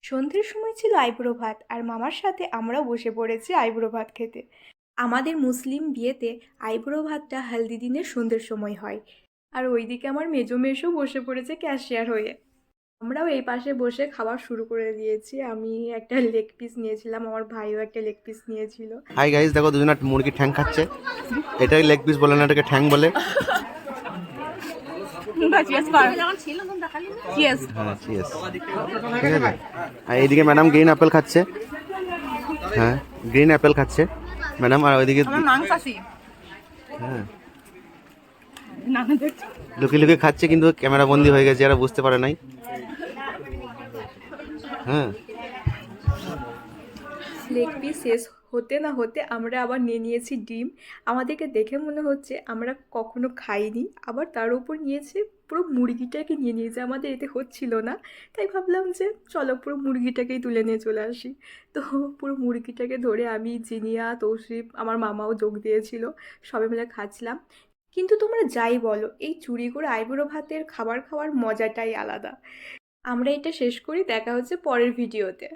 সন্ধ্যের সময় ছিল আইবুড়ো ভাত, আর মামার সাথে আমরাও বসে পড়েছি আইবুড়ো ভাত খেতে। আমাদের মুসলিম বিয়েতে আইবুড়ো ভাতটা হালদি দিনের সন্ধ্যের সময় হয়। আর ওইদিকে আমার মেজো মেশো বসে পড়েছে ক্যাশিয়ার হয়ে। আমরাও এই পাশে বসে খাওয়া শুরু করে দিয়েছি। আমি একটা লেগ পিস নিয়েছিলাম, আমার ভাইও একটা লেগ পিস নিয়েছিল। হাই গাইস, দেখো দুজনে মুরগির ঠ্যাং খাচ্ছে। এটাই লেগ পিস বলে না, এটাকে ঠ্যাং বলে। হ্যাঁ, চিয়ার্স। ঠিক আছে। আর এইদিকে ম্যাডাম গ্রিন অ্যাপেল খাচ্ছে। হ্যাঁ, গ্রিন অ্যাপেল খাচ্ছে ম্যাডাম। আর ওইদিকে হ্যাঁ লুকিয়ে লুকিয়ে খাচ্ছে, কিন্তু ক্যামেরা বন্দি হয়ে গেছে, যারা বুঝতে পারে নাই। হ্যাঁ, লেগ পিস শেষ হতে না হতে আমরা আবার নিয়ে নিয়েছি ডিম। আমাদেরকে দেখে মনে হচ্ছে আমরা কখনো খাইনি, আবার তার উপর নিয়েছে পুরো মুরগিটাকে নিয়ে নিয়েছে। আমাদের এতে হচ্ছিল না, তাই ভাবলাম যে চলো পুরো মুরগিটাকেই তুলে নিয়ে চলে আসি। তো পুরো মুরগিটাকে ধরে আমি, জিনিয়া, তৌসিফ, আমার মামাও যোগ দিয়েছিল, সবাই মিলে খাচ্ছিলাম। কিন্তু তোমরা যাই বলো, এই চুরি করে আইবুড়ো ভাতের খাবার খাওয়ার মজাটাই আলাদা। আমরা এটা শেষ করি, দেখা হচ্ছে পরের ভিডিওতে।